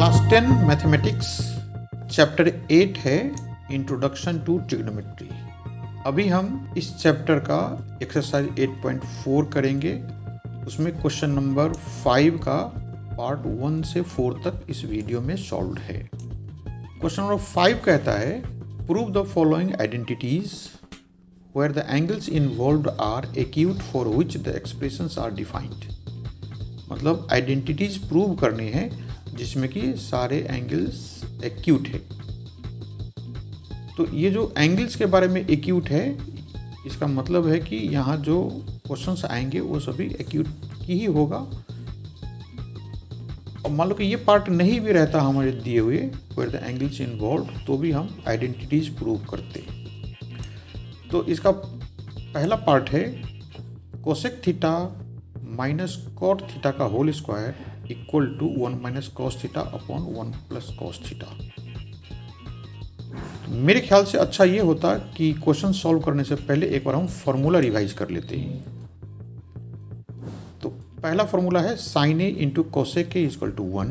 Class 10 mathematics chapter 8 है introduction to trigonometry. अभी हम इस चैप्टर का एक्सरसाइज 8.4 करेंगे। उसमें क्वेश्चन नंबर 5 का पार्ट 1 से 4 तक इस वीडियो में सॉल्व है। क्वेश्चन नंबर 5 कहता है prove the following identities where the angles involved are acute for which the expressions are defined। मतलब आइडेंटिटीज प्रूव करनी है जिसमें कि सारे एंगल्स एक्यूट है। तो ये जो एंगल्स के बारे में एक्यूट है, इसका मतलब है कि यहाँ जो क्वेश्चंस आएंगे वो सभी एक्यूट की ही होगा। और मान लो कि ये पार्ट नहीं भी रहता हमारे दिए हुए where the angles involved, तो भी हम आइडेंटिटीज प्रूव करते। तो इसका पहला पार्ट है cosec theta minus cot theta का whole square equal to 1 minus cos theta upon 1 plus cos theta. मेरे ख्याल से अच्छा ये होता कि क्वेश्चन सॉल्व करने से पहले एक बार हम फॉर्मूला रिवाइज कर लेते हैं। तो पहला फॉर्मूला है sine A into cosec A equal to 1।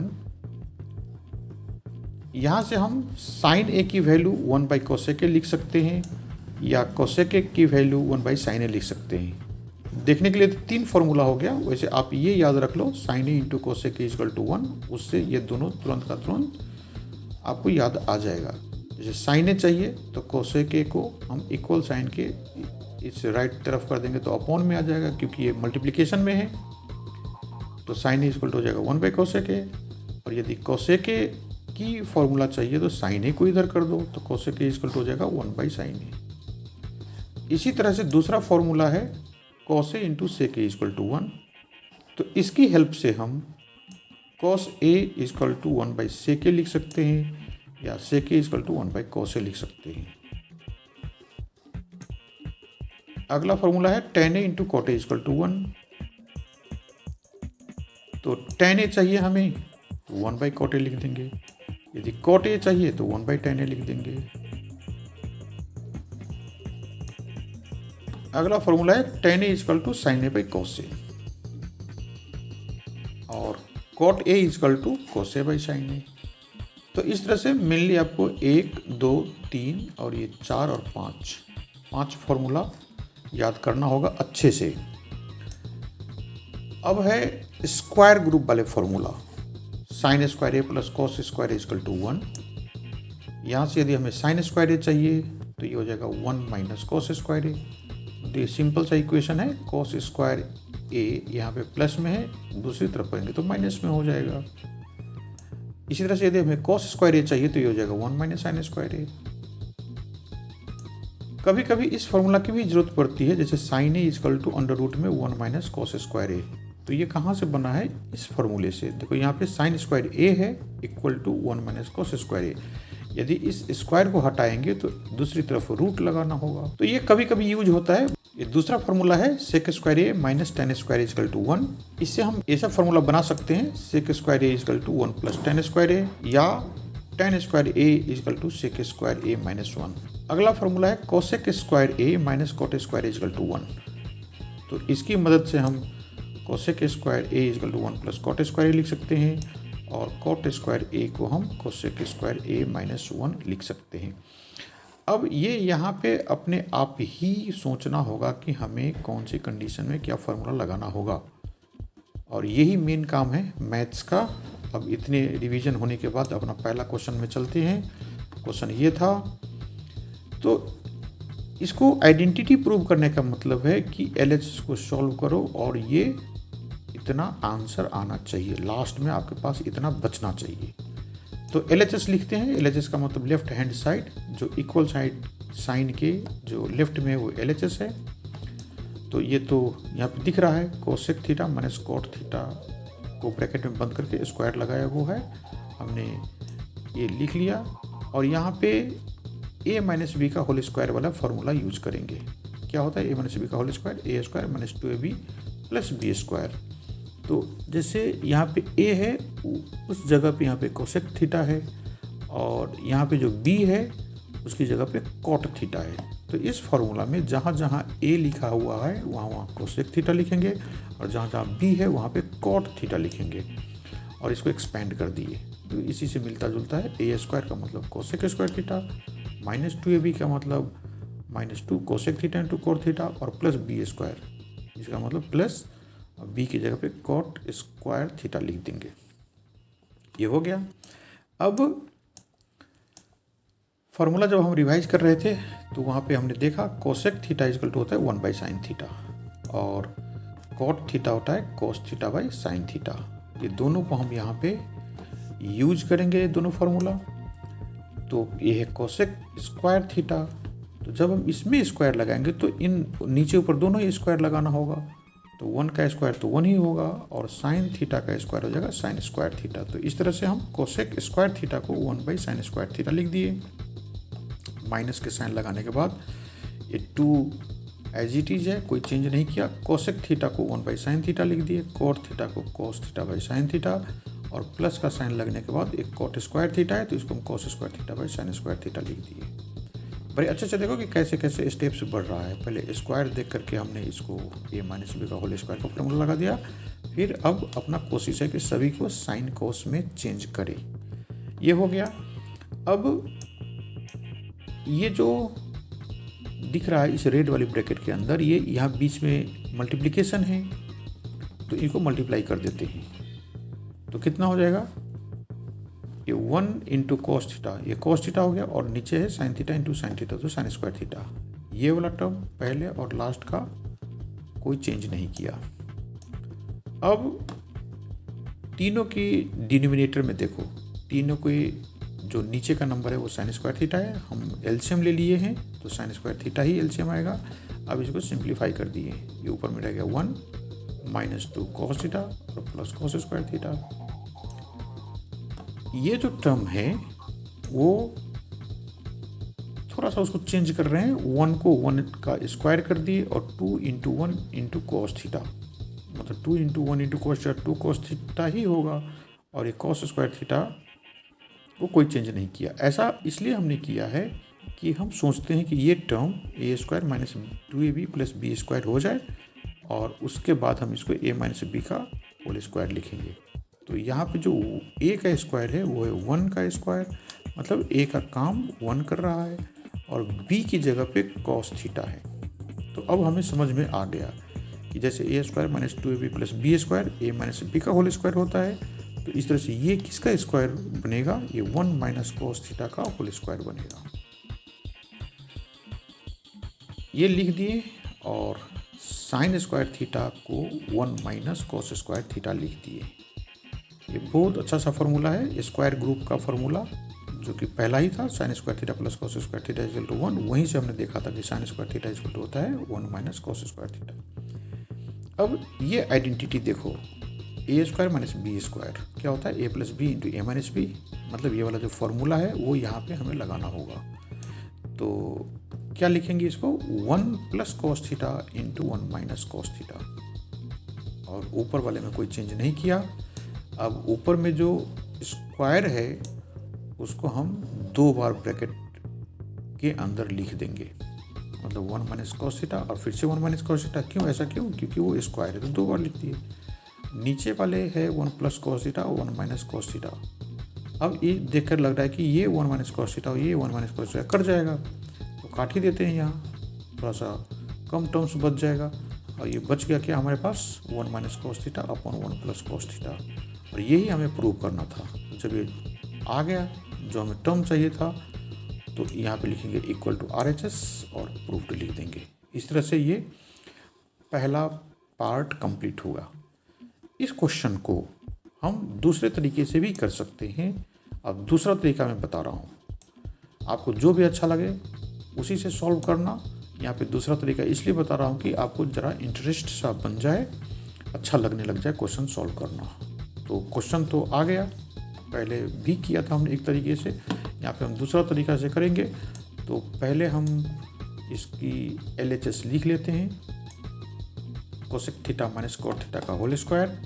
यहाँ से हम साइन ए की वैल्यू 1 बाई कोसेक ए लिख सकते हैं या कोसेक ए की वैल्यू 1 बाई साइन ए लिख सकते हैं। देखने के लिए 3 फॉर्मूला हो गया। वैसे आप ये याद रख लो sine A into cosec A equal to 1, उससे ये दोनों तुरंत का तुरंत आपको याद आ जाएगा। जैसे साइन ए चाहिए तो कोसेक ए को हम इक्वल साइन के इस राइट तरफ कर देंगे तो अपॉन में आ जाएगा, क्योंकि ये मल्टीप्लिकेशन में है। तो साइन ए इक्वल टू हो जाएगा 1 बाई कोसेक ए। और यदि कोसेक ए की फॉर्मूला चाहिए तो साइन ए को इधर कर दो तो कोसेक ए इक्वल टू हो जाएगा 1 बाई साइन ए। इसी तरह से दूसरा फॉर्मूला है cos A into sec A equal to 1। तो इसकी हेल्प से हम cos A equal to 1 by sec A लिख सकते हैं या sec A equal to 1 by cos A लिख सकते हैं। अगला फॉर्मूला है tan A into cot A equal to 1। तो टेन ए चाहिए हमें तो 1 बाई कॉट ए लिख देंगे। यदि कॉट ए चाहिए तो 1 बाई टेन ए लिख देंगे। अगला फॉर्मूला है tan A equal to sine A by cos A और cot A equal to cos A by sine A. तो इस तरह से मेनली आपको 1, 2, 3 और ये 4 और 5 फॉर्मूला याद करना होगा अच्छे से। अब है स्क्वायर ग्रुप वाले formula sine square A plus cos square equal to 1। यहाँ से यदि हमें साइन स्क्वायर ए चाहिए तो ये हो जाएगा 1 माइनस कॉस स्क्वायर ए। तो ये सिंपल सा इक्वेशन है। कॉस स्क्वायर ए यहाँ पे प्लस में है, दूसरी तरफ करेंगे तो माइनस में हो जाएगा। इसी तरह से यदि हमें कॉस स्क्वायर ए चाहिए तो ये हो जाएगा 1 माइनस साइन स्क्वायर ए। कभी कभी इस फॉर्मूला की भी जरूरत पड़ती है, जैसे sine A equal to under root में 1 माइनस कॉस स्क्वायर ए। तो ये कहाँ से बना है? इस फॉर्मूले से। देखो यहाँ पे साइन स्क्वायर ए है equal to 1 minus cos square A. यदि इस स्क्वायर को हटाएंगे तो दूसरी तरफ रूट लगाना होगा। तो ये कभी कभी यूज होता है। ये दूसरा फॉर्मूला है sec square A minus tan square equal to 1। इससे हम ऐसा फॉर्मूला बना सकते हैं sec square A equal to 1 plus tan square A या tan square A equal to sec square A minus 1। अगला फॉर्मूला है cosec square A minus cot square equal to 1। तो इसकी मदद से हम cosec square A equal to 1 plus cot square A लिख सकते हैं और कॉट स्क्वायर ए को हम कोसेक स्क्वायर ए माइनस 1 लिख सकते हैं। अब ये यहाँ पे अपने आप ही सोचना होगा कि हमें कौन सी कंडीशन में क्या फार्मूला लगाना होगा, और यही मेन काम है मैथ्स का। अब इतने रिवीजन होने के बाद अपना पहला क्वेश्चन में चलते हैं। क्वेश्चन ये था, तो इसको आइडेंटिटी प्रूव करने का मतलब है कि एलएचएस को सॉल्व करो और ये इतना आंसर आना चाहिए, लास्ट में आपके पास इतना बचना चाहिए। तो एलएचएस लिखते हैं। एलएचएस का मतलब लेफ्ट हैंड साइड, जो इक्वल साइड साइन के जो लेफ्ट में है वो एलएचएस है। तो ये तो यहाँ पे दिख रहा है cosec theta minus cot theta को ब्रैकेट में बंद करके स्क्वायर लगाया हुआ है, हमने ये लिख लिया। और यहाँ पे ए माइनस बी का होल स्क्वायर वाला फॉर्मूला यूज करेंगे। क्या होता है ए माइनस बी का whole square? A square minus 2ab plus B square. तो जैसे यहाँ पे a है उस जगह पे यहाँ पे कोसेक थीटा है और यहाँ पे जो b है उसकी जगह पे कॉट थीटा है। तो इस फॉर्मूला में जहाँ जहाँ a लिखा हुआ है वहाँ वहाँ कोसेक थीटा लिखेंगे और जहाँ जहाँ b है वहाँ पे कॉट थीटा लिखेंगे। और इसको एक्सपेंड कर दिए, तो इसी से मिलता जुलता है। ए स्क्वायर का मतलब cosec square theta, minus 2ab का मतलब -2 cosec theta into cot theta, और प्लस बी स्क्वायर, इसका मतलब प्लस बी की जगह पे कोट स्क्वायर थीटा लिख देंगे। ये हो गया। अब फार्मूला जब हम रिवाइज कर रहे थे तो वहाँ पे हमने देखा कोसेक थीटा इक्वल टू होता है 1/sin थीटा, और कॉट थीटा होता है cos theta by sine theta. ये दोनों को हम यहाँ पे यूज करेंगे, ये दोनों फार्मूला। तो ये है कोसेक स्क्वायर थीटा, तो जब हम इसमें स्क्वायर लगाएंगे तो इन नीचे ऊपर दोनों ही स्क्वायर लगाना होगा, तो 1 का स्क्वायर तो 1 ही होगा, और साइन थीटा का स्क्वायर हो जाएगा साइन स्क्वायर थीटा। तो इस तरह से हम कोसेक स्क्वायर थीटा को 1/sin स्क्वायर थीटा लिख दिए। माइनस के साइन लगाने के बाद ये 2 एज इट इज है, कोई चेंज नहीं किया। कोसेक थीटा को 1/sin थीटा लिख दिए, कोट थीटा को cos theta by sine theta, और प्लस का साइन लगने के बाद एक कोट स्क्वायर थीटा है तो इसको हम cos square theta by sign square theta लिख दिए। बड़े अच्छे से देखो कि कैसे कैसे स्टेप्स बढ़ रहा है। पहले स्क्वायर देख करके हमने इसको a माइनस बी का होल स्क्वायर का फॉर्मूला लगा दिया, फिर अब अपना कोशिश है कि सभी को साइन कोस में चेंज करें। ये हो गया। अब ये जो दिख रहा है इस रेड वाली ब्रैकेट के अंदर, ये यहाँ बीच में मल्टीप्लिकेशन है, तो इनको मल्टीप्लाई कर देते हैं, तो कितना हो जाएगा, ये 1 इंटू कॉस थीटा, ये कॉस थीटा हो गया, और नीचे है sign theta into sine theta, तो साइन स्क्वायर थीटा। ये वाला टर्म पहले और लास्ट का कोई चेंज नहीं किया। अब तीनों की डिनोमिनेटर में देखो, तीनों के जो नीचे का नंबर है वो साइन स्क्वायर थीटा है, हम एलसीएम ले लिए हैं तो साइन स्क्वायर थीटा ही एलसीएम आएगा। अब इसको सिंप्लीफाई कर दिए, ये ऊपर में रह गया 1 -2 कॉस थीटा और प्लस कॉस स्क्वायर थीटा। ये जो टर्म है वो थोड़ा सा उसको चेंज कर रहे हैं, 1 को 1 का स्क्वायर कर दिए और 2 इंटू 1 इंटू कॉस थीटा, मतलब 2 into 1 into cos theta 2 cos theta ही होगा, और ये कॉस स्क्वायर थीटा वो कोई चेंज नहीं किया। ऐसा इसलिए हमने किया है कि हम सोचते हैं कि ये term A square minus 2ab plus B square हो जाए, और उसके बाद हम इसको a माइनस बी का होल स्क्वायर लिखेंगे। तो यहाँ पे जो a का स्क्वायर है वो है 1 का स्क्वायर, मतलब a का काम 1 कर रहा है, और b की जगह पे कॉस थीटा है। तो अब हमें समझ में आ गया कि जैसे a square minus 2ab plus B square a minus B का होल स्क्वायर होता है, तो इस तरह से ये किसका स्क्वायर बनेगा, ये 1 माइनस कॉस थीटा का होल स्क्वायर बनेगा। ये लिख दिए, और साइन स्क्वायर थीटा को 1 माइनस कॉस स्क्वायर थीटा लिख दिए। ये बहुत अच्छा सा फॉर्मूला है, स्क्वायर ग्रुप का फॉर्मूला जो कि पहला ही था, sine square theta plus cos square theta equal to 1। वहीं से हमने देखा था कि sine square theta equal to होता है 1 माइनस कॉस स्क्वायर थीटा। अब ये आइडेंटिटी देखो, ए स्क्वायर माइनस बी स्क्वायर क्या होता है, ए plus B into A minus B, मतलब ये वाला जो फॉर्मूला है वो यहाँ पे हमें लगाना होगा। तो क्या लिखेंगे इसको, 1 plus cos theta into 1 minus cos theta, और ऊपर वाले में कोई चेंज नहीं किया। अब ऊपर में जो स्क्वायर है उसको हम 2 बार ब्रैकेट के अंदर लिख देंगे, मतलब 1 माइनस कॉस थीटा और फिर से 1 माइनस कॉस थीटा। क्यों ऐसा क्यों, क्योंकि वो स्क्वायर है तो 2 बार लिख दिए। नीचे वाले है 1 प्लस कॉस थीटा और 1 माइनस कॉस थीटा। अब ये देखकर लग रहा है कि ये 1 माइनस कॉस थीटा और ये 1 माइनस कॉस थीटा कट जाएगा, तो काट ही देते हैं, यहाँ थोड़ा सा कम टर्म्स बच जाएगा, और ये बच गया क्या हमारे पास 1 minus cos theta upon 1 plus cos theta. और यही हमें प्रूव करना था। जब ये आ गया जो हमें टर्म चाहिए था, तो यहाँ पे लिखेंगे इक्वल टू RHS और प्रूव्ड लिख देंगे। इस तरह से ये पहला पार्ट कंप्लीट हुआ। इस क्वेश्चन को हम दूसरे तरीके से भी कर सकते हैं। अब दूसरा तरीका मैं बता रहा हूँ, आपको जो भी अच्छा लगे उसी से सॉल्व करना। यहाँ पे दूसरा तरीका इसलिए बता रहा हूँ कि आपको ज़रा इंटरेस्ट सा बन जाए, अच्छा लगने लग जाए क्वेश्चन सॉल्व करना। तो क्वेश्चन तो आ गया, पहले भी किया था हमने एक तरीके से, यहाँ पे हम दूसरा तरीका से करेंगे। तो पहले हम इसकी LHS लिख लेते हैं, cosec theta minus cot theta का होल स्क्वायर।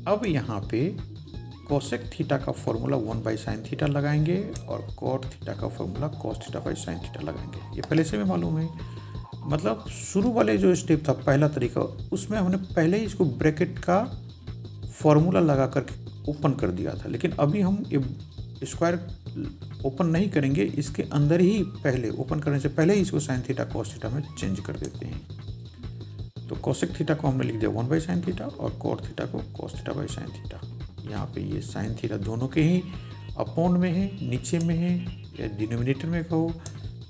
अब यहाँ पे कोसेक थीटा का फॉर्मूला 1/sin थीटा लगाएंगे और कॉट थीटा का formula cos theta by sine theta लगाएंगे। ये पहले से भी मालूम है, मतलब शुरू वाले जो स्टेप था पहला तरीका, उसमें हमने पहले ही इसको ब्रैकेट का फॉर्मूला लगा करके ओपन कर दिया था, लेकिन अभी हम स्क्वायर ओपन नहीं करेंगे, इसके अंदर ही पहले ओपन करने से पहले ही इसको साइन थीटा कॉस थीटा में चेंज कर देते हैं। तो कोसेक थीटा को हमने लिख दिया 1 बाई साइन थीटा और कोट थीटा को cos theta by sine theta. यहाँ पे ये साइन थीटा दोनों के ही अपॉन में है, नीचे में है या डिनोमिनेटर में कहो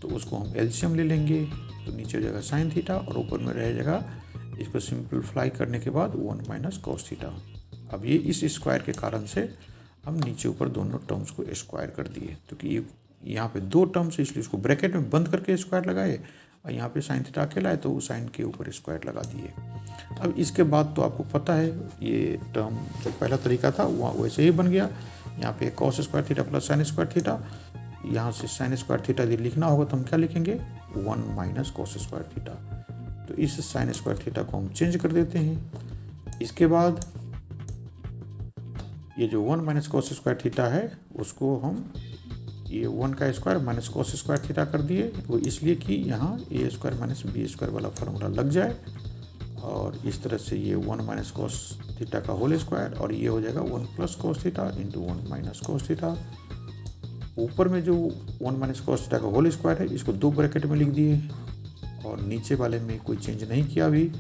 तो उसको हम एलसीएम ले लेंगे, तो नीचे हो जाएगा साइन थीटा और ऊपर में रह जाएगा, इसको सिंपलीफाई करने के बाद 1 माइनस कॉस थीटा। अब ये इस स्क्वायर के कारण से हम नीचे ऊपर दोनों टर्म्स को स्क्वायर कर दिए, क्योंकि ये यहाँ पे दो टर्म्स है इसलिए इसको ब्रैकेट में बंद करके स्क्वायर लगाए, और यहाँ पे साइन थीटा अकेला है तो साइन के ऊपर स्क्वायर लगा दिए। अब इसके बाद तो आपको पता है ये टर्म जो पहला तरीका था वहाँ वैसे ही बन गया। यहाँ पे cos square theta plus sine square theta, यहाँ से साइन स्क्वायर थीटा यदि लिखना होगा तो हम क्या लिखेंगे 1 माइनस कॉस स्क्वायर थीटा। तो इस साइन स्क्वायर थीटा को हम चेंज कर देते हैं। इसके बाद ये जो 1 माइनस कॉस स्क्वायर थीटा है उसको हम ये 1 का square minus cos square theta कर दिए, वो इसलिए कि यहाँ ए स्क्वायर माइनस बी स्क्वायर वाला फार्मूला लग जाए, और इस तरह से ये 1 माइनस कॉस थीटा का होल स्क्वायर और ये हो जाएगा 1 plus cos theta into 1 minus cos theta. ऊपर में जो 1 माइनस कॉस थीटा का होल स्क्वायर है इसको दो ब्रैकेट में लिख दिए और नीचे वाले में कोई चेंज नहीं किया अभी।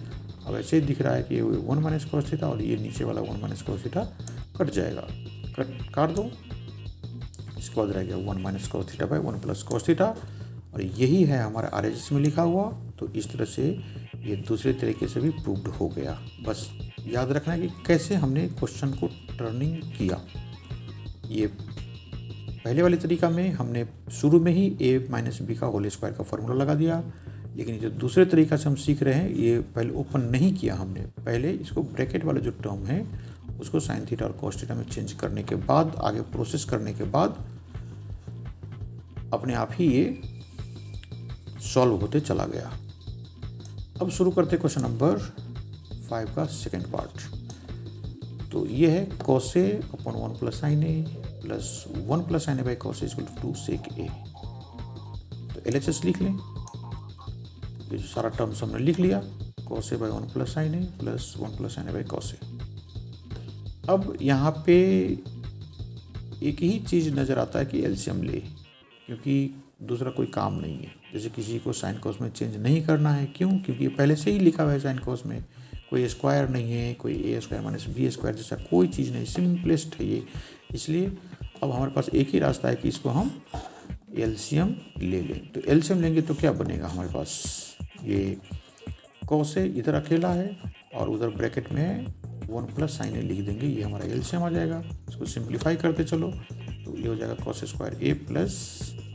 अब ऐसे ही दिख रहा है कि 1 माइनस कॉस थीटा और ये नीचे वाला 1 माइनस कॉस थीटा कट जाएगा, काट दो। इसके बाद रह गया 1 minus cos theta by 1 plus cos theta, और यही है हमारा आरएचएस में लिखा हुआ। तो इस तरह से ये दूसरे तरीके से भी प्रूव्ड हो गया। बस याद रखना है कि कैसे हमने क्वेश्चन को टर्निंग किया। ये पहले वाले तरीका में हमने शुरू में ही a माइनस बी का होल स्क्वायर का फॉर्मूला लगा दिया, लेकिन जो दूसरे तरीका से हम सीख रहे हैं ये पहले ओपन नहीं किया हमने, पहले इसको ब्रैकेट वाला जो टर्म है उसको साइन थीटा और कॉस थीटा में चेंज करने के बाद आगे प्रोसेस करने के बाद अपने आप ही ये सॉल्व होते चला गया। अब शुरू करते क्वेश्चन नंबर 5 का सेकेंड पार्ट। तो ये है cos A upon 1 plus sine A plus 1 plus sine A by cos A equal to 2 sec A. तो एलएचएस लिख लें, ये सारा टर्म्स हमने लिख लिया, cos A by 1 plus sine A plus 1 plus sine A by cos A. अब यहाँ पे एक ही चीज़ नज़र आता है कि एलसीएम ले, क्योंकि दूसरा कोई काम नहीं है। जैसे किसी को साइन कॉस में चेंज नहीं करना है, क्यों? क्योंकि पहले से ही लिखा हुआ है साइन कॉस में, कोई स्क्वायर नहीं है, कोई ए स्क्वायर माइनस बी स्क्वायर जैसा कोई चीज़ नहीं, सिंपलेस्ट है ये। इसलिए अब हमारे पास एक ही रास्ता है कि इसको हम एलसीएम ले लें। तो एलसीएम लेंगे तो क्या बनेगा हमारे पास, ये कॉस ए इधर अकेला है और उधर ब्रैकेट में 1 प्लस साइन ए लिख देंगे, ये हमारा एलसीएम आ जाएगा। इसको सिंप्लीफाई करते चलो तो ये हो जाएगा कॉस स्क्वायर ए प्लस,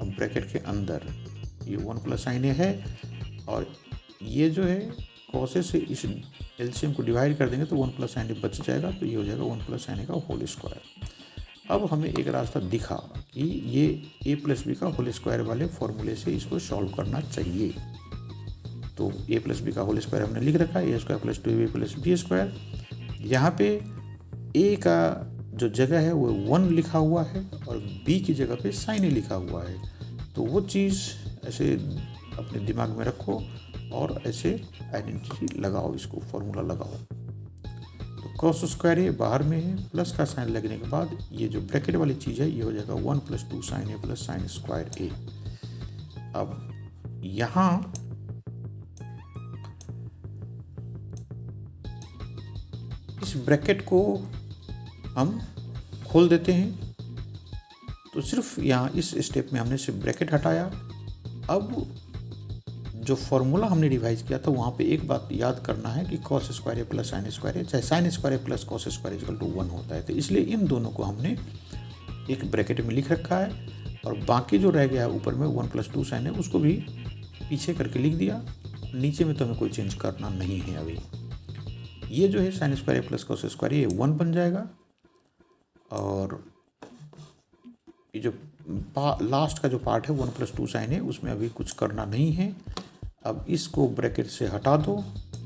अब ब्रैकेट के अंदर ये 1 प्लस साइन ए है, और ये जो है कॉस ए से इस एलसीएम को डिवाइड कर देंगे तो 1 प्लस साइन ए बच जाएगा, तो ये हो जाएगा 1 प्लस साइन ए का होल स्क्वायर। अब हमें एक रास्ता दिखा कि ये ए प्लस बी का होल स्क्वायर वाले फॉर्मूले से इसको सॉल्व करना चाहिए। तो ए प्लस बी का होल स्क्वायर हमने लिख रखा है, A square plus 2ab plus B square. यहाँ पे ए का जो जगह है वो 1 लिखा हुआ है और बी की जगह पे साइन ए लिखा हुआ है, तो वो चीज़ ऐसे अपने दिमाग में रखो और ऐसे आइडेंटिटी लगाओ, इसको फॉर्मूला लगाओ। तो कॉस स्क्वायर ए बाहर में है, प्लस का साइन लगने के बाद ये जो ब्रैकेट वाली चीज़ है ये हो जाएगा 1 plus 2 sign A plus sine square ए। अब यहाँ इस ब्रैकेट को हम खोल देते हैं, तो सिर्फ यहाँ इस स्टेप में हमने सिर्फ ब्रैकेट हटाया। अब जो फॉर्मूला हमने रिवाइज किया था वहाँ पे एक बात याद करना है कि cos square A plus sine square A, चाहे sine square A plus cos square equal to 1 होता है, तो इसलिए इन दोनों को हमने एक ब्रैकेट में लिख रखा है, और बाकी जो रह गया है ऊपर में 1 प्लस 2 साइन है उसको भी पीछे करके लिख दिया। नीचे में तो हमें कोई चेंज करना नहीं है अभी। ये जो है sign square A plus cos square ये 1 बन जाएगा, और ये जो लास्ट का जो पार्ट है 1 प्लस 2 साइन है उसमें अभी कुछ करना नहीं है। अब इसको ब्रैकेट से हटा दो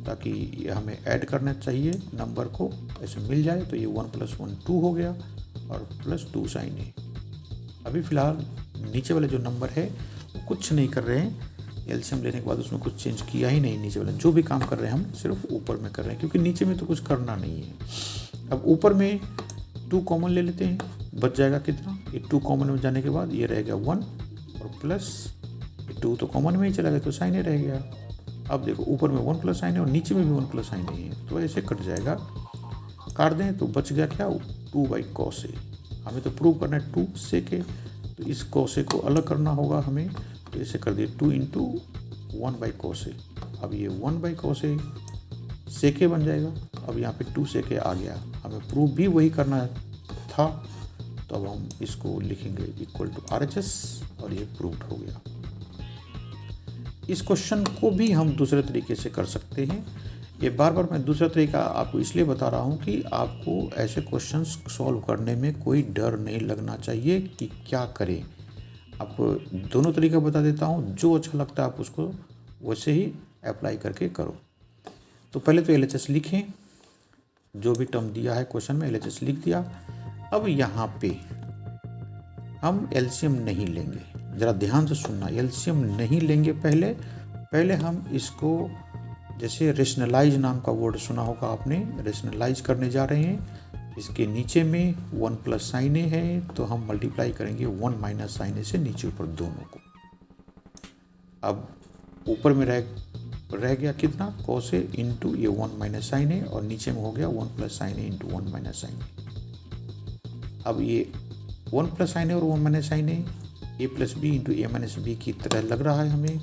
ताकि ये हमें ऐड करना चाहिए नंबर को, ऐसे मिल जाए, तो ये 1 प्लस 1 2 हो गया और प्लस 2 साइन है। अभी फ़िलहाल नीचे वाले जो नंबर है वो कुछ नहीं कर रहे हैं, एलसीएम लेने के बाद उसमें कुछ चेंज किया ही नहीं। नीचे वाले जो भी काम कर रहे हैं हम सिर्फ ऊपर में कर रहे हैं, क्योंकि नीचे में तो कुछ करना नहीं है। अब ऊपर में 2 कॉमन ले लेते हैं, बच जाएगा कितना, ये 2 कॉमन में जाने के बाद ये रह गया 1 और प्लस 2 तो कॉमन में ही चला गया तो साइन ए रह गया। अब देखो ऊपर में 1 प्लस साइन है और नीचे में भी 1 प्लस साइन है, तो ऐसे कट जाएगा। काट दें तो बच गया क्या, 2/cos ए। हमें तो प्रूव करना है 2 sec ए, तो इस cos ए को अलग करना होगा हमें, तो इसे कर दिए 2 × 1/cos ए। अब ये 1/cos ए sec ए बन जाएगा। अब यहाँ पे 2 sec ए आ गया, हमें प्रूव भी वही करना था, तो अब हम इसको लिखेंगे =RHS और ये प्रूव्ड हो गया। इस क्वेश्चन को भी हम दूसरे तरीके से कर सकते हैं। ये बार बार मैं दूसरा तरीका आपको इसलिए बता रहा हूँ कि आपको ऐसे क्वेश्चंस सॉल्व करने में कोई डर नहीं लगना चाहिए कि क्या करें। आपको दोनों तरीका बता देता हूँ, जो अच्छा लगता है आप उसको वैसे ही अप्लाई करके करो। तो पहले तो LHS लिखें, जो भी टर्म दिया है क्वेश्चन में LHS लिख दिया। अब यहाँ पे हम एलसीएम नहीं लेंगे, ज़रा ध्यान से सुनना, एलसीएम नहीं लेंगे। पहले हम इसको, जैसे रेशनलाइज नाम का वर्ड सुना होगा आपने, रेशनलाइज करने जा रहे हैं। इसके नीचे में 1 प्लस साइन ए है, तो हम मल्टीप्लाई करेंगे 1 माइनस साइन ए से नीचे ऊपर दोनों को। अब ऊपर में रह गया कितना, cos ए इंटू ये 1 माइनस साइन ए, और नीचे में हो गया 1 plus sine A into 1 minus sign ए। अब ये 1 प्लस साइन ए और 1 minus sign A A plus B into A minus B की तरह लग रहा है हमें।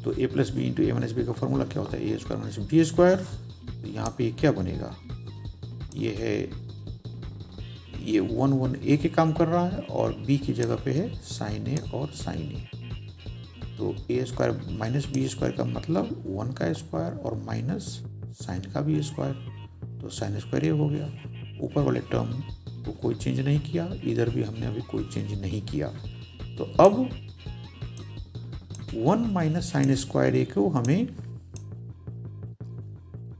तो A plus B into A minus B का फॉर्मूला क्या होता है, A square minus B square. तो यहाँ पे क्या बनेगा, ये है, ये 1 ए के काम कर रहा है और बी की जगह पे है साइन ए और साइन ए। तो ए स्क्वायर माइनस बी स्क्वायर का मतलब 1 का स्क्वायर और माइनस साइन का भी स्क्वायर, तो साइन स्क्वायर ए हो गया। ऊपर वाले टर्म को कोई चेंज नहीं किया, इधर भी हमने अभी कोई चेंज नहीं किया। तो अब 1 माइनस साइन स्क्वायर ए को हमें,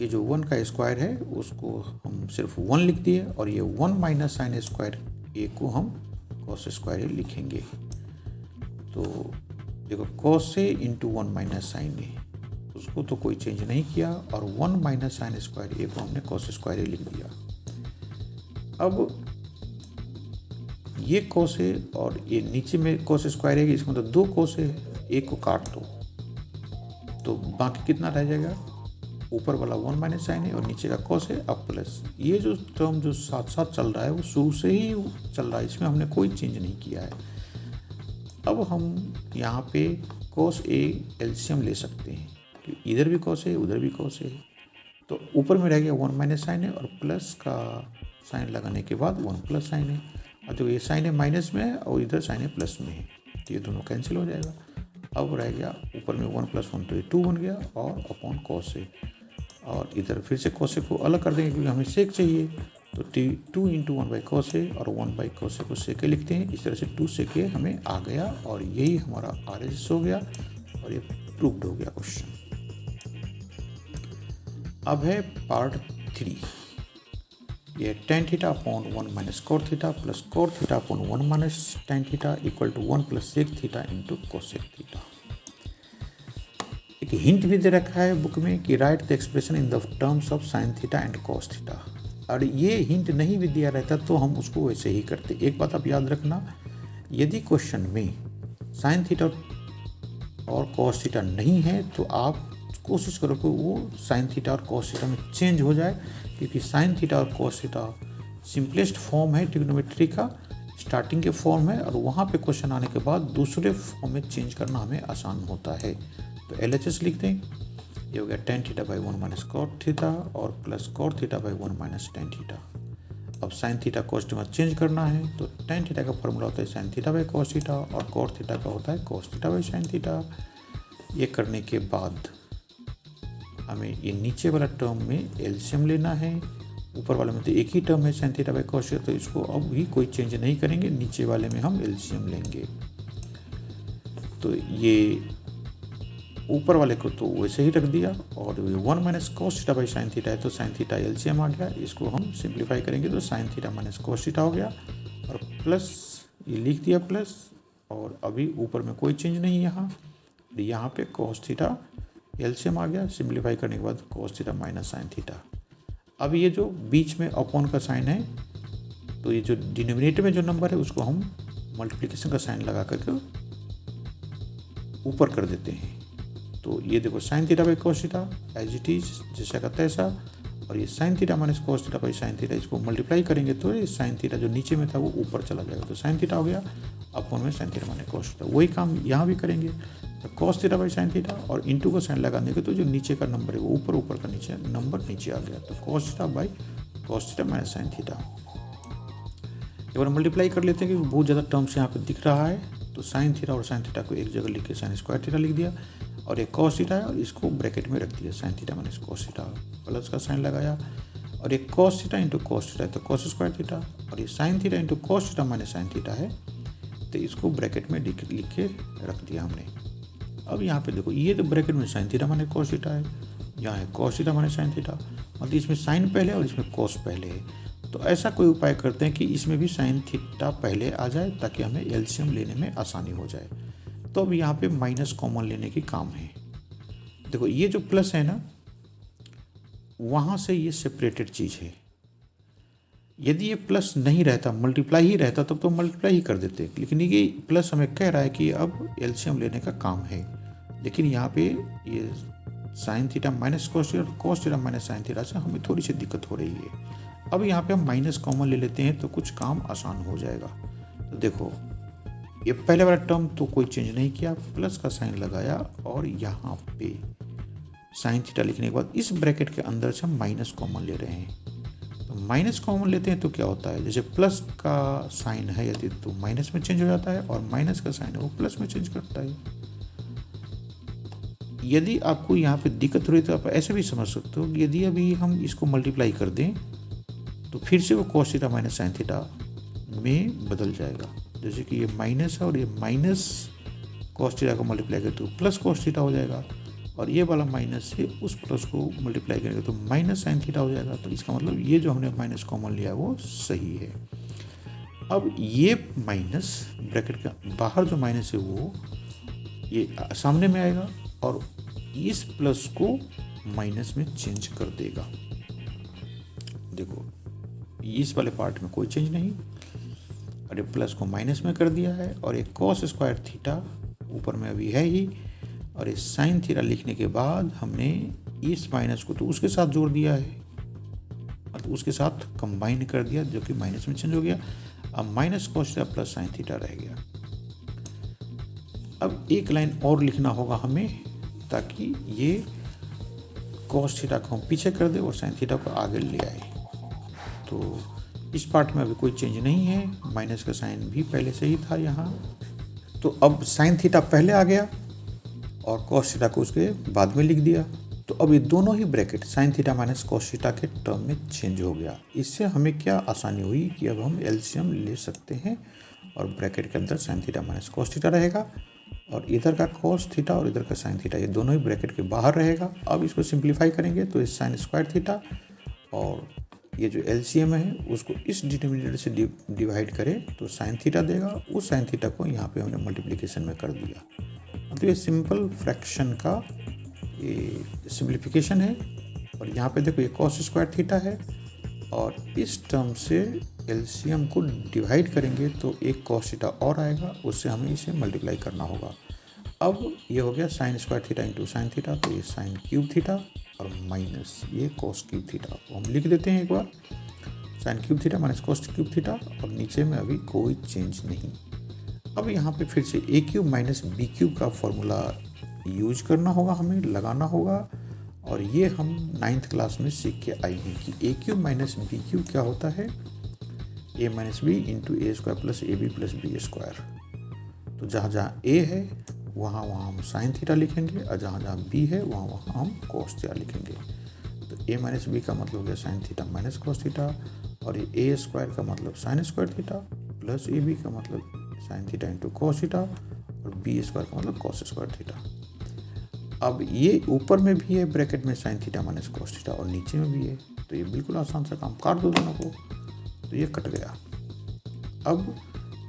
ये जो 1 का स्क्वायर है उसको हम सिर्फ 1 लिख दिए, और ये 1 माइनस साइन स्क्वायर ए को हम cos स्क्वायर ए लिखेंगे। तो देखो cos ए इंटू 1 माइनस साइन ए, उसको तो कोई चेंज नहीं किया, और 1 माइनस साइन स्क्वायर ए को हमने cos स्क्वायर ए लिख दिया। अब ये cos ए और ये नीचे में cos स्क्वायर ए, इसका मतलब 2 cos ए, एक को काट दो तो बाकी कितना रह जाएगा, ऊपर वाला 1 माइनस साइन ए और नीचे का cos ए, अब प्लस ये जो टर्म जो साथ साथ चल रहा है वो शुरू से ही चल रहा है, इसमें हमने कोई चेंज नहीं किया है। अब हम यहाँ पे cos ए एलसीएम ले सकते हैं, कि इधर भी cos ए उधर भी cos ए, तो ऊपर में रह गया 1 माइनस साइन ए और प्लस का साइन लगाने के बाद 1 प्लस साइन ए। और जो ये साइन ए माइनस में है और इधर साइन ए प्लस में है, तो ये दोनों कैंसिल हो जाएगा। अब रह गया ऊपर में 1 प्लस 1, तो ये 2 बन गया, और अपॉन cos ए, और इधर फिर से cos ए को अलग कर देंगे क्योंकि हमें सेक चाहिए, तो 2 इंटू 1/cos ए और 1/cos ए को सेक ए लिखते हैं। इस तरह से 2 सेक ए हमें आ गया, और यही हमारा RHS हो गया, और ये प्रूव्ड हो गया क्वेश्चन। अब है पार्ट 3, ये tan theta upon 1 minus cot theta plus cot theta upon 1 minus tan theta equal to 1 plus sec theta into cosec theta. एक हिंट भी दे रखा है बुक में कि right the expression in the terms of sin theta and cos theta, और ये hint नहीं भी दिया रहता तो हम उसको वैसे ही करते। एक बात आप याद रखना, यदि क्वेश्चन में sin थीटा और cos थीटा नहीं है तो आप कोशिश करो कि वो sin थीटा और cos थीटा में चेंज हो जाए, क्योंकि sin थीटा और cos थीटा सिंपलेस्ट फॉर्म है ट्रिग्नोमेट्री का, स्टार्टिंग के फॉर्म है, और वहाँ पे क्वेश्चन आने के बाद दूसरे फॉर्म में चेंज करना हमें आसान होता है। तो LHS लिख दें, ये हो गया tan theta by 1 minus cot theta और plus cot theta by 1 minus tan theta. अब sin theta cos theta change करना है, तो tan थीटा का फॉर्मूला होता है sin theta by cos theta, और cot थीटा का होता है cos theta by sin theta. ये करने के बाद हमें ये नीचे वाला टर्म में एलसीएम लेना है, ऊपर वाले में तो एक ही टर्म है sin theta by cos theta, तो इसको अब भी कोई चेंज नहीं करेंगे, नीचे वाले में हम एलसीएम लेंगे। तो ये ऊपर वाले को तो वैसे ही रख दिया, और 1 minus cos theta by sin theta है तो sin थीटा एलसीएम आ गया, इसको हम सिंप्लीफाई करेंगे तो sin theta minus cos theta हो गया, और प्लस ये लिख दिया प्लस, और अभी ऊपर में कोई चेंज नहीं है, यहाँ पे cos थीटा एलसीएम आ गया, सिंप्लीफाई करने के बाद cos theta minus sin theta. अब ये जो बीच में अपॉन का साइन है तो ये जो डिनोमिनेटर में जो नंबर है उसको हम मल्टीप्लिकेशन का साइन लगा करके ऊपर कर देते हैं। तो ये देखो sine theta by cos theta as it is जैसा का तैसा, और ये sine theta minus cos theta by sine theta, इसको मल्टीप्लाई करेंगे तो ये साइन थीटा जो नीचे में था वो ऊपर चला जाएगा, तो साइन थीटा हो गया अपॉन में sign theta minus cos theta. वही काम यहाँ भी करेंगे, तो cos theta by sine theta और इंटू का साइन लगाने के तो जो नीचे का नंबर है वो ऊपर, ऊपर का नीचे नंबर नीचे आ गया, तो cos theta by cos theta minus sine theta. एक बार मल्टीप्लाई कर लेते हैं कि बहुत ज़्यादा टर्म्स यहाँ पे दिख रहा है, तो साइन थीटा और साइन थीटा को एक जगह लिख के साइन स्क्वायर थीटा लिख दिया, और एक कॉस थीटा है और इसको ब्रैकेट में रख दिया sign theta minus cos theta, plus का साइन लगाया, और एक cos theta into cos theta है तो कॉस स्क्वायर थीटा, और ये sine theta into cos theta minus sine theta है, तो इसको ब्रैकेट में लिख के रख दिया हमने। अब यहाँ पे देखो ये तो ब्रैकेट में sign theta minus cos theta है, यहाँ है cos theta minus sine theta, मतलब इसमें साइन पहले और इसमें कॉस पहले है। तो ऐसा कोई उपाय करते हैं कि इसमें भी साइन थीटा पहले आ जाए ताकि हमें एलसीएम लेने में आसानी हो जाए। तो अब यहाँ पे माइनस कॉमन लेने की काम है। देखो ये जो प्लस है ना, वहाँ से ये सेपरेटेड चीज़ है। यदि ये प्लस नहीं रहता, मल्टीप्लाई ही रहता, तब तो मल्टीप्लाई ही कर देते, लेकिन ये प्लस हमें कह रहा है कि अब एलसीएम लेने का काम है। लेकिन यहाँ पे ये sine theta minus cos theta और cos theta minus sine theta से हमें थोड़ी सी दिक्कत हो रही है। अब यहाँ पे हम माइनस कॉमन ले लेते हैं तो कुछ काम आसान हो जाएगा। तो देखो ये पहले वाला टर्म तो कोई चेंज नहीं किया, प्लस का साइन लगाया और यहाँ पे साइन थीटा लिखने के बाद इस ब्रैकेट के अंदर से हम माइनस कॉमन ले रहे हैं। तो माइनस कॉमन लेते हैं तो क्या होता है, जैसे प्लस का साइन है यदि तो माइनस में चेंज हो जाता है, और माइनस का साइन है वो प्लस में चेंज करता है। यदि आपको यहाँ पे दिक्कत हो रही तो आप ऐसे भी समझ सकते हो कि यदि अभी हम इसको मल्टीप्लाई कर दें तो फिर से वो cos theta minus sine theta में बदल जाएगा। जैसे कि ये माइनस है और ये माइनस कॉस थीटा को मल्टीप्लाई करें तो प्लस कॉस थीटा हो जाएगा, और ये वाला माइनस से उस प्लस को मल्टीप्लाई करेंगे तो माइनस साइन थीटा हो जाएगा। तो इसका मतलब ये जो हमने माइनस कॉमन लिया है वो सही है। अब ये माइनस ब्रैकेट के बाहर जो माइनस है वो ये सामने में आएगा और इस प्लस को माइनस में चेंज कर देगा। देखो इस वाले पार्ट में कोई चेंज नहीं, और ये प्लस को माइनस में कर दिया है, और एक कॉस स्क्वायर थीटा ऊपर में अभी है ही, और ये साइन थीटा लिखने के बाद हमने इस माइनस को तो उसके साथ जोड़ दिया है, मतलब उसके साथ कंबाइन कर दिया जो कि माइनस में चेंज हो गया। अब minus cos theta plus sine theta रह गया। अब एक लाइन और लिखना होगा हमें ताकि ये कॉस थीटा को हम पीछे कर दे और साइन थीटा को आगे ले आए। तो इस पार्ट में अभी कोई चेंज नहीं है, माइनस का साइन भी पहले से ही था यहाँ। तो अब साइन थीटा पहले आ गया और कॉस थीटा को उसके बाद में लिख दिया। तो अब ये दोनों ही bracket sine theta minus cos theta के टर्म में चेंज हो गया। इससे हमें क्या आसानी हुई कि अब हम एलसीएम ले सकते हैं, और ब्रैकेट के अंदर sign theta minus cos theta रहेगा, और इधर का कॉस थीटा और इधर का साइन थीटा ये दोनों ही ब्रैकेट के बाहर रहेगा। अब इसको सिंप्लीफाई करेंगे तो इस साइन स्क्वायर थीटा और ये जो एलसीएम है उसको इस डिनोमिनेटर से डिवाइड करें तो साइन थीटा देगा। उस साइन थीटा को यहाँ पे हमने मल्टीप्लिकेशन में कर दिया। मतलब ये सिंपल फ्रैक्शन का ये सिंप्लीफिकेशन है। और यहाँ पे देखो ये कॉस स्क्वायर थीटा है, और इस टर्म से एलसीएम को डिवाइड करेंगे तो एक कॉस थीटा और आएगा, उससे हमें इसे मल्टीप्लाई करना होगा। अब ये हो गया sine square theta into sine theta, तो ये साइन क्यूब थीटा और माइनस ये कॉस क्यूब थीटा को हम लिख देते हैं एक बार, sine cube theta minus cos cube theta, और नीचे में अभी कोई चेंज नहीं। अब यहाँ पे फिर से ए क्यूब माइनस बी क्यूब का फॉर्मूला यूज करना होगा, हमें लगाना होगा। और ये हम 9th क्लास में सीख के आए हैं कि A cube minus B cube क्या होता है, A minus B into A square plus A B plus B square. तो जहाँ जहाँ ए है वहाँ हम साइन थीटा लिखेंगे, और जहाँ जहाँ बी है वहाँ हम कॉस थीटा लिखेंगे। तो ए माइनस बी का मतलब हो गया sine theta minus cos theta, और ये ए स्क्वायर का मतलब sine square theta, plus A B का मतलब sine theta into cos theta, और बी स्क्वायर का मतलब कॉस स्क्वायर थीटा। अब ये ऊपर में भी है ब्रैकेट में sign theta minus cos theta, और नीचे में भी है, तो ये बिल्कुल आसान सा काम, काट दो दोनों को, तो ये कट गया। अब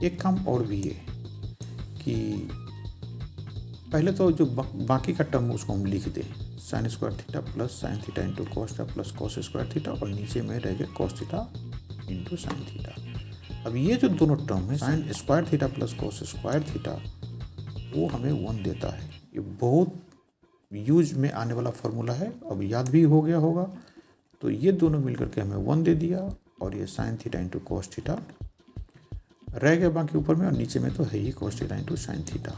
एक काम और भी है कि पहले तो जो बाकी का टर्म उसको हम लिख दें, sign square theta plus sign theta into cos theta plus cos square theta, और नीचे में रह गया cos theta into sine theta. अब ये जो दोनों टर्म है sign square theta plus cos square theta, वो हमें 1 देता है। ये बहुत यूज में आने वाला फार्मूला है, अब याद भी हो गया होगा। तो ये दोनों मिलकर के हमें 1 दे दिया, और ये sine theta into cos theta रह गया बाकी ऊपर में, और नीचे में तो है ही cos theta into sine theta.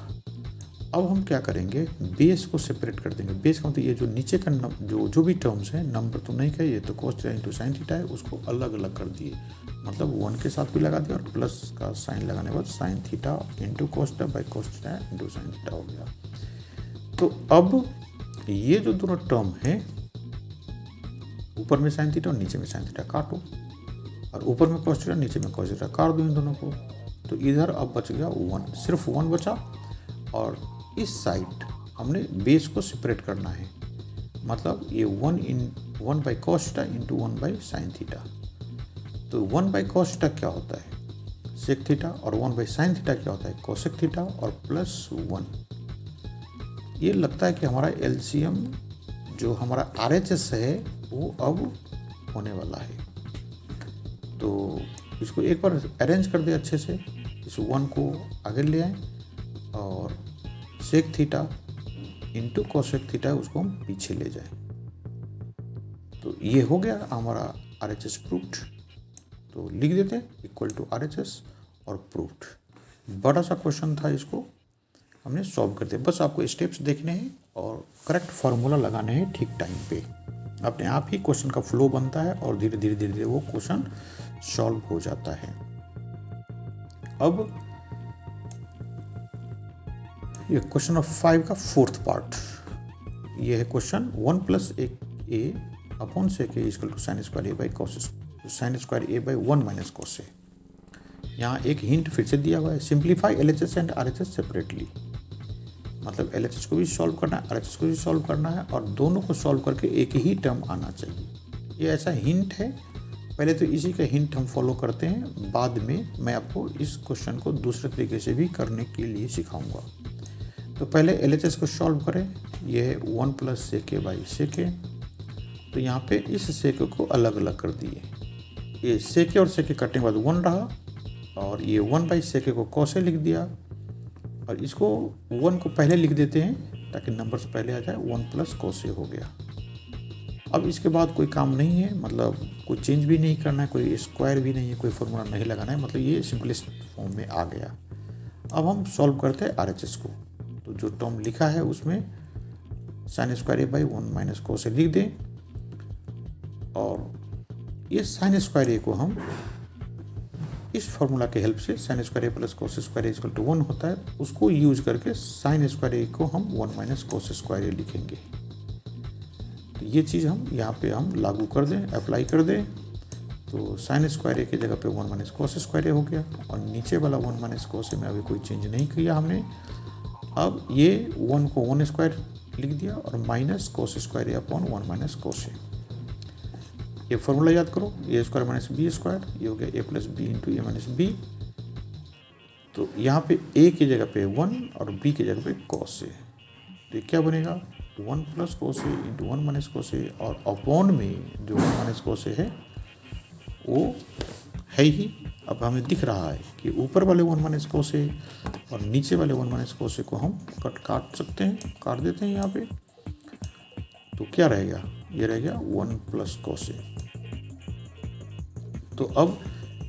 अब हम क्या करेंगे, बेस को सेपरेट कर देंगे। बेस का मतलब ये जो नीचे का जो भी टर्म्स है, नंबर तो नहीं कहे, ये तो कोस थीटा इंटू साइन थीटा है, उसको अलग अलग कर दिए, मतलब 1 के साथ भी लगा दिया, और प्लस का साइन लगाने के बाद sign theta into cos theta by cos theta into sine theta हो गया। तो अब ये जो दोनों टर्म है, ऊपर में साइन थीटा और नीचे में साइन थीटा काटो, और ऊपर में कोस थीटा नीचे में कोस थीटा काट दो इन दोनों को। तो इधर अब बच गया 1, सिर्फ 1 बचा, और इस साइड हमने बेस को सेपरेट करना है, मतलब ये 1 by cos theta into 1 by sine theta. तो 1 बाई कोस थीटा क्या होता है, सेक थीटा, और 1 बाई साइन थीटा क्या होता है, कोसेक थीटा, और प्लस 1। ये लगता है कि हमारा एलसीएम जो हमारा RHS है वो अब होने वाला है। तो इसको एक बार अरेंज कर दे अच्छे से, इस 1 को आगे ले आए, और sec theta into cosec theta उसको हम पीछे ले जाएं। तो ये हो गया हमारा RHS प्रूफ्ड। तो लिख देते हैं इक्वल टू RHS और प्रूफ्ड। बड़ा सा क्वेश्चन था, इसको हमने सॉल्व कर दिया। बस आपको स्टेप्स देखने हैं और करेक्ट फार्मूला लगाने हैं ठीक टाइम पे, अपने आप ही क्वेश्चन का फ्लो बनता है, और धीरे धीरे धीरे धीरे वो क्वेश्चन सॉल्व हो जाता है। अब ये क्वेश्चन ऑफ 5 का 4th पार्ट, ये है question 1 plus A upon sec A equal to sine square A by cos, sine square A by 1 minus cos A. यहाँ एक हिंट फिर से दिया हुआ है, simplify LHS and RHS separately, मतलब LHS को भी सॉल्व करना है, RHS को भी सॉल्व करना है, और दोनों को सॉल्व करके एक ही टर्म आना चाहिए। ये ऐसा हिंट है, पहले तो इसी का हिंट हम फॉलो करते हैं, बाद में मैं आपको इस क्वेश्चन को दूसरे तरीके से भी करने के लिए सिखाऊंगा। तो पहले LHS को सॉल्व करें, ये है 1 plus sec A by sec A. तो यहाँ पे इस सेक को अलग अलग कर दिए, ये सेक ए और सेक ए कटने के बाद 1 रहा, और ये 1 बाई सेक ए को कोसे लिख दिया, और इसको 1 को पहले लिख देते हैं ताकि नंबर से पहले आ जाए, 1 प्लस कोसे हो गया। अब इसके बाद कोई काम नहीं है, मतलब कोई चेंज भी नहीं करना है, कोई स्क्वायर भी नहीं है, कोई फॉर्मूला नहीं लगाना है, मतलब ये सिंपलेस्ट फॉर्म में आ गया। अब हम सॉल्व करते हैं RHS को। तो जो टर्म लिखा है उसमें sine square A by 1 minus cos A लिख दें, और ये साइन स्क्वायर ए को हम इस फॉर्मूला के हेल्प से, sine square A plus cos square A equal to 1 होता है, उसको यूज करके साइन स्क्वायर ए को हम 1 माइनस कोस स्क्वायर ए लिखेंगे। तो ये चीज़ हम यहाँ पे हम लागू कर दें, अप्लाई कर दें। तो साइन स्क्वायर ए की जगह पे 1 माइनस कोस स्क्वायर ए हो गया, और नीचे वाला 1 माइनस कोस ए में अभी कोई चेंज नहीं किया हमने। अब ये 1 को 1 स्क्वायर लिख दिया, और माइनस कोस स्क्वायर ए अपॉन 1 माइनस कोस ए। ये फॉर्मूला याद करो, ए स्क्वायर माइनस बी स्क्वायर, ये हो गया ए plus B into A minus B. तो यहाँ पे ए की जगह पे 1 और बी की जगह पे कोस ए, तो ये क्या बनेगा 1 प्लस कोस ए इंटू 1 माइनस कोस ए, और अपॉन में जो 1 माइनस कोस ए है वो है ही। अब हमें दिख रहा है कि ऊपर वाले 1 माइनस कोस ए और नीचे वाले 1 माइनस कोस ए को हम काट सकते हैं, काट देते हैं यहाँ पे। तो क्या रहेगा, ये रह गया 1 प्लस कोस ए। तो अब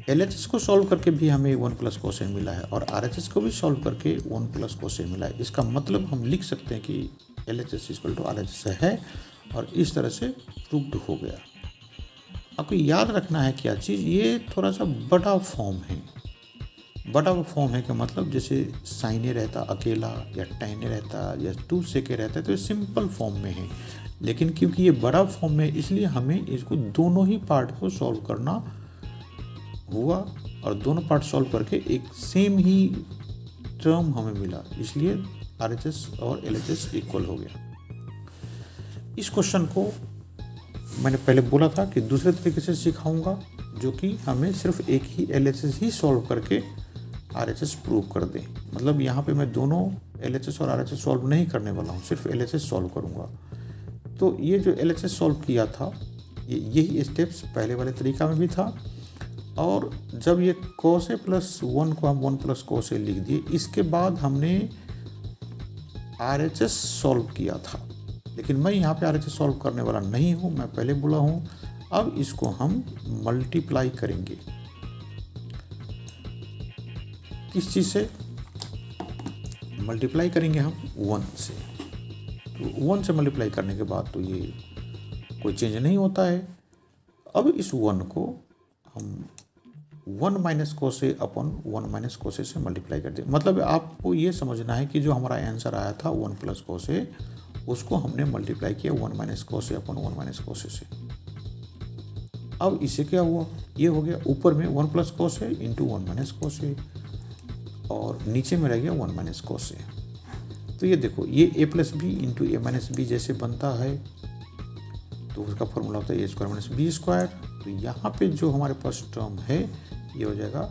LHS को सॉल्व करके भी हमें 1 प्लस कोस ए मिला है, और RHS को भी सॉल्व करके 1 प्लस कोस ए मिला है। इसका मतलब हम लिख सकते हैं कि LHS इक्वल टू RHS है, और इस तरह से प्रूव्ड हो गया। आपको याद रखना है क्या चीज़, ये थोड़ा सा बड़ा फॉर्म है। बड़ा फॉर्म है का मतलब जैसे साइन ए रहता अकेला, या टैन ए रहता, या 2 सेक ए रहता है, तो ये सिंपल फॉर्म में है। लेकिन क्योंकि ये बड़ा फॉर्म में, इसलिए हमें इसको दोनों ही पार्ट को सॉल्व करना हुआ, और दोनों पार्ट सॉल्व करके एक सेम ही टर्म हमें मिला, इसलिए RHS और LHS इक्वल हो गया। इस क्वेश्चन को मैंने पहले बोला था कि दूसरे तरीके से सिखाऊंगा, जो कि हमें सिर्फ एक ही LHS ही सॉल्व करके RHS प्रूव कर दे। मतलब यहाँ पे मैं दोनों LHS और RHS सॉल्व नहीं करने वाला हूँ, सिर्फ LHS सॉल्व करूँगा। तो ये जो LHS सॉल्व किया था, यही स्टेप्स पहले वाले तरीका में भी था, और जब ये cos a प्लस 1 को हम 1 प्लस cos a लिख दिए, इसके बाद हमने RHS सॉल्व किया था, लेकिन मैं यहाँ पे RHS सॉल्व करने वाला नहीं हूँ, मैं पहले बोला हूँ। अब इसको हम मल्टीप्लाई करेंगे किस चीज़ से? मल्टीप्लाई करेंगे हम 1 से। तो 1 से मल्टीप्लाई करने के बाद तो ये कोई चेंज नहीं होता है। अब इस 1 को हम 1 minus cos a upon 1 minus cos a से मल्टीप्लाई कर दें। मतलब आपको ये समझना है कि जो हमारा आंसर आया था 1 प्लस cos a, उसको हमने मल्टीप्लाई किया 1 minus cos a upon 1 minus cos a से। अब इससे क्या हुआ? ये हो गया ऊपर में 1 plus cos a into 1 minus cos a, और नीचे में रह गया 1 माइनस cos a। तो ये देखो, ये a plus B into A minus B जैसे बनता है, तो उसका फॉर्मूला होता है A square minus B square. तो यहाँ पे जो हमारे पास टर्म है ये हो जाएगा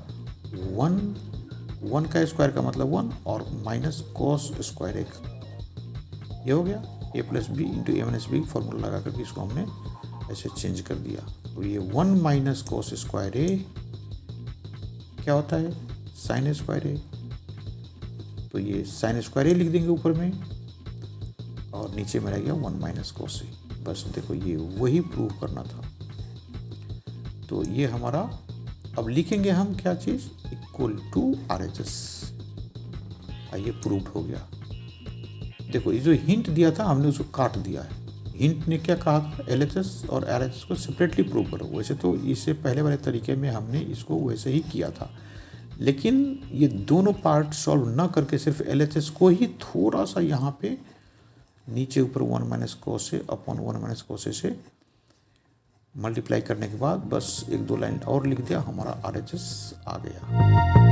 1 का स्क्वायर का मतलब 1 और माइनस cos स्क्वायर 1। ये हो गया a plus B into A minus B, formula लगा करके इसको हमने ऐसे चेंज कर दिया। तो ये 1 माइनस cos स्क्वायर a क्या होता है? Sine square a। तो ये साइन स्क्वायर a लिख देंगे ऊपर में, और नीचे में रह गया 1 माइनस cos a। बस देखो, ये वही प्रूव करना था। तो ये हमारा, अब लिखेंगे हम क्या चीज़? Equal to RHS। ये प्रूव हो गया। देखो, ये जो हिंट दिया था हमने उसको काट दिया है। हिंट ने क्या कहा था? LHS और RHS को सेपरेटली प्रूव करो। वैसे तो इससे पहले वाले तरीके में हमने इसको वैसे ही किया था, लेकिन ये दोनों पार्ट सॉल्व ना करके सिर्फ LHS को ही थोड़ा सा यहाँ पे नीचे ऊपर 1 minus cos a upon 1 minus cos a से मल्टीप्लाई करने के बाद बस 1-2 लाइन और लिख दिया, हमारा RHS आ गया।